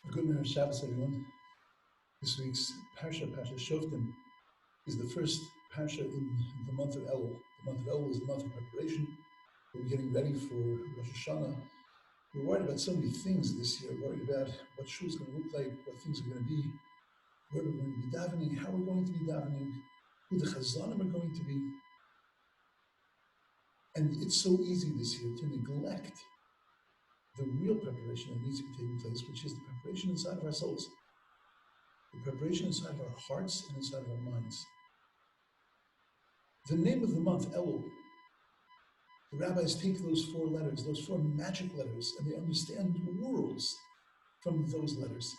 Good Shabbos, everyone. This week's Parshas Shoftim, is the first parsha in the month of Elul. The month of Elul is the month of preparation. We're getting ready for Rosh Hashanah. We're worried about so many things this year. We're worried about what shul is going to look like, what things are going to be, where we're going to be davening, how we're going to be davening, who the chazanim are going to be. And it's so easy this year to neglect the real preparation that needs to be taking place, which is the preparation inside of our souls. The preparation inside of our hearts and inside of our minds. The name of the month, Elul, the rabbis take those four letters, those four magic letters, and they understand worlds from those letters.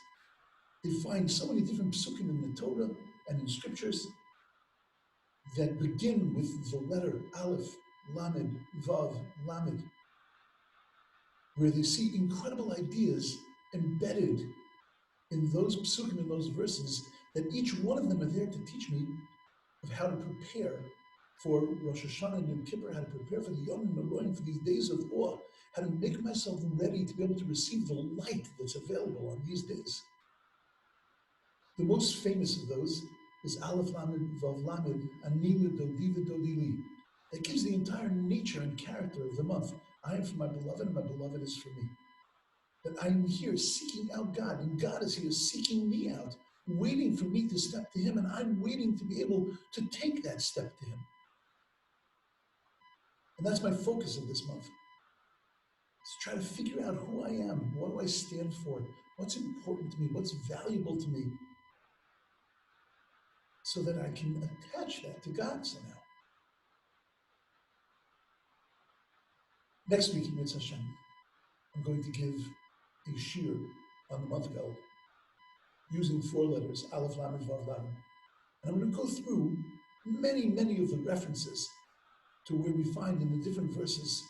They find so many different psukim in the Torah and in scriptures that begin with the letter Aleph, Lamed, Vav, Lamed, where they see incredible ideas embedded in those psukim, in those verses, that each one of them are there to teach me of how to prepare for Rosh Hashanah and Yom Kippur, how to prepare for the Yom Noraim, for these days of awe, how to make myself ready to be able to receive the light that's available on these days. The most famous of those is Aleph Lamed Vav Lamed, Ani L'Dodi V'Dodi Li. That gives the entire nature and character of the month. I am for my beloved, and my beloved is for me. That I am here seeking out God, and God is here seeking me out, waiting for me to step to Him, and I'm waiting to be able to take that step to Him. And that's my focus of this month. Is to try to figure out who I am, what do I stand for, what's important to me, what's valuable to me, so that I can attach that to God somehow. Next week, in Mitzvah Hashem, I'm going to give a shir on the month of Elul, using four letters, Aleph, Lamed, Vav, Lamed. And I'm going to go through many of the references to where we find in the different verses,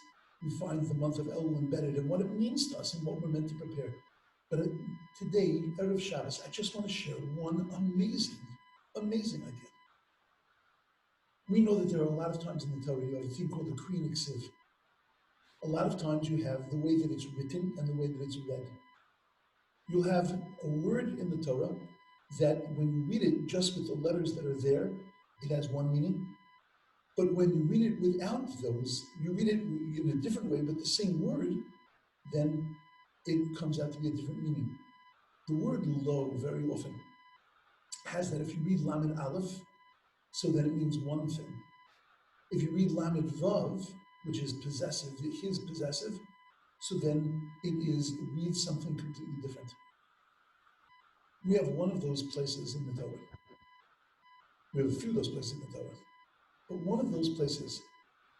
we find the month of Elul embedded and what it means to us and what we're meant to prepare. But today, Erev Shabbos, I just want to share one amazing idea. We know that there are a lot of times in the Torah, you have a thing called the Kriyinik Siv. A lot of times you have the way that it's written and the way that it's read. You'll have a word in the Torah that when you read it just with the letters that are there, it has one meaning. But when you read it without those, you read it in a different way, but the same word, then it comes out to be a different meaning. The word lo very often has that if you read Lamed Aleph, so then it means one thing. If you read Lamed Vav, which is possessive, his possessive, so then it reads something completely different. We have one of those places in the Torah. We have a few of those places in the Torah. But one of those places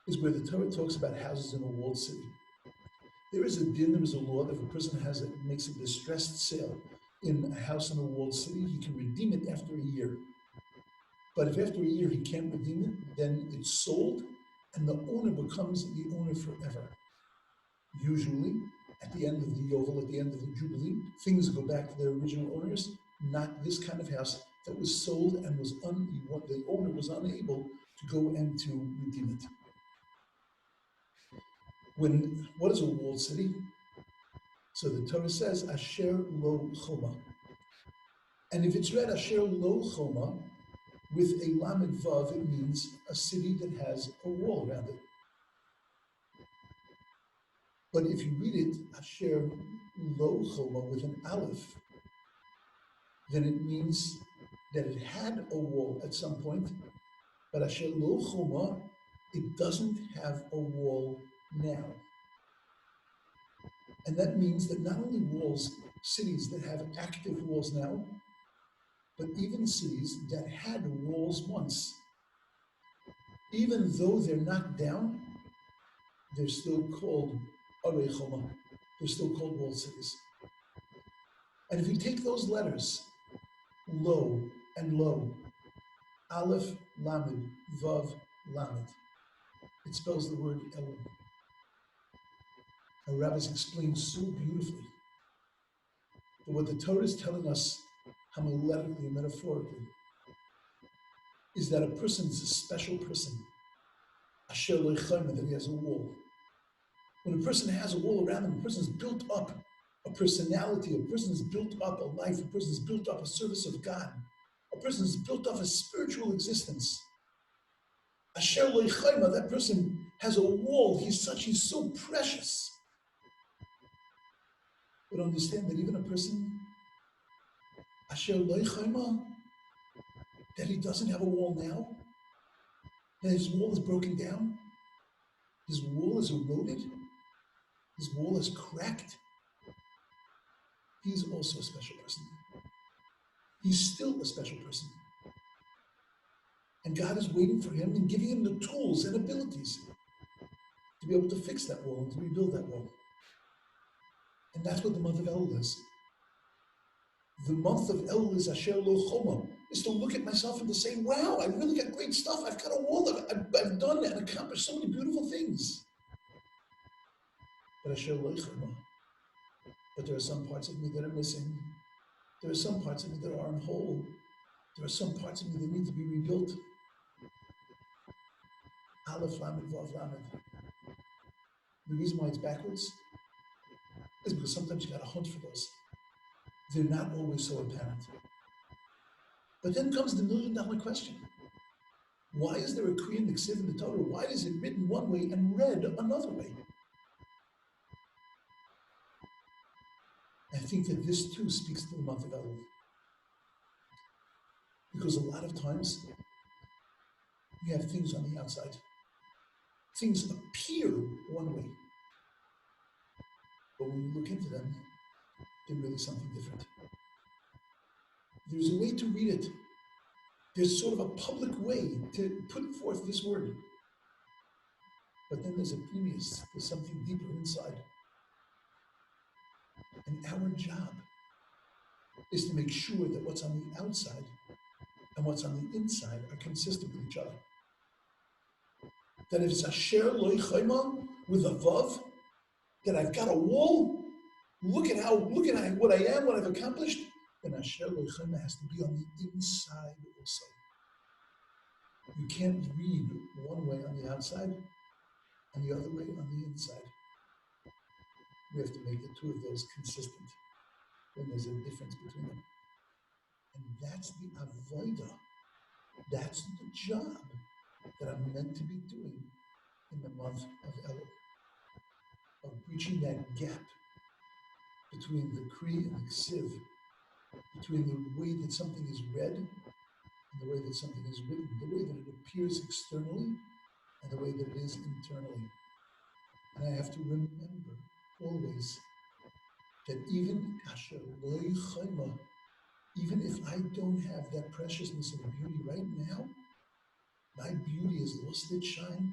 is where the Torah talks about houses in a walled city. There is a din, there is a law that if a person makes a distressed sale in a house in a walled city, he can redeem it after a year. But if after a year he can't redeem it, then it's sold and the owner becomes the owner forever. Usually, at the end of the Yovel, at the end of the Jubilee, things go back to their original owners, not this kind of house that was sold and the owner was unable to go and to redeem it. What is a walled city? So the Torah says, Asher lo choma. And if it's read Asher lo choma, with a Lamed Vav, it means a city that has a wall around it. But if you read it, Asher lo choma, with an Aleph, then it means that it had a wall at some point, but Asher lo choma, it doesn't have a wall now. And that means that not only cities that have active walls now, but even cities that had walls once, even though they're knocked down, they're still called Arei Choma. They're still called walled cities. And if you take those letters, Lo and Lo, Aleph, Lamed, Vav, Lamed, it spells the word Elul. Our rabbis explain so beautifully that what the Torah is telling us homiletically and metaphorically is that a person is a special person, Asher lo choma, that he has a wall. When a person has a wall around him, a person is built up a personality, a person has built up a life, a person has built up a service of God, a person has built up a spiritual existence. Asher lo ychayma, that person has a wall, he's so precious. But understand that even a person, Asher lo ychayma, that he doesn't have a wall now, that his wall is broken down, his wall is eroded, his wall is cracked, he's also a special person. He's still a special person. And God is waiting for him and giving him the tools and abilities to be able to fix that wall and to rebuild that wall. And that's what the month of Elul is. The month of Elul is Asher Lo Choma, is to look at myself and to say, wow, I really got great stuff. I've got a wall that I've done and accomplished so many beautiful things. But Asher Lo Choma. But there are some parts of me that are missing. There are some parts of me that aren't whole. There are some parts of me that need to be rebuilt. Aleph Lamed Vav Lamed. The reason why it's backwards is because sometimes you got to hunt for those. They're not always so apparent. But then comes the $1 million question. Why is there a Kriya Niksiv in the Torah? Why is it written one way and read another way? I think that this too speaks to the month of Elul. Because a lot of times we have things on the outside. Things appear one way. But when you look into them, they're really something different. There's a way to read it. There's sort of a public way to put forth this word. But then there's a previous, there's something deeper inside. And our job is to make sure that what's on the outside and what's on the inside are consistent with each other. That if it's Asher Lo Ychayma with a Vav, that I've got a wall, look at what I am, what I've accomplished, then Asher Lo Ychayma has to be on the inside also. You can't read one way on the outside and the other way on the inside. We have to make the two of those consistent when there's a difference between them. And that's the avodah. That's the job that I'm meant to be doing in the month of Elul, of breaching that gap between the Kri and the Ksiv, between the way that something is read and the way that something is written, the way that it appears externally and the way that it is internally. And I have to remember always that even Asher Lo Ychayma, even if I don't have that preciousness and beauty right now, my beauty has lost its shine.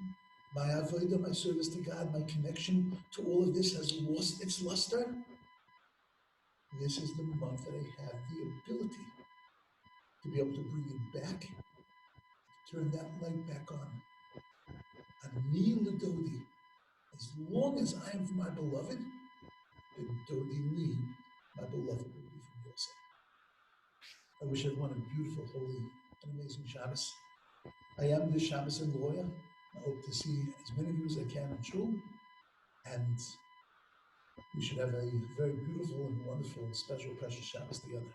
My avodah, my service to God, my connection to all of this has lost its luster. This is the month that I have the ability to be able to bring it back, to turn that light back on. Ani l'dodi, as long as I am for my beloved, then dodi li, my beloved will be for me also. I wish everyone a beautiful, holy, and amazing Shabbos. I am this Shabbos in Loya. I hope to see as many of you as I can in Shul. And we should have a very beautiful and wonderful, special, precious Shabbos together.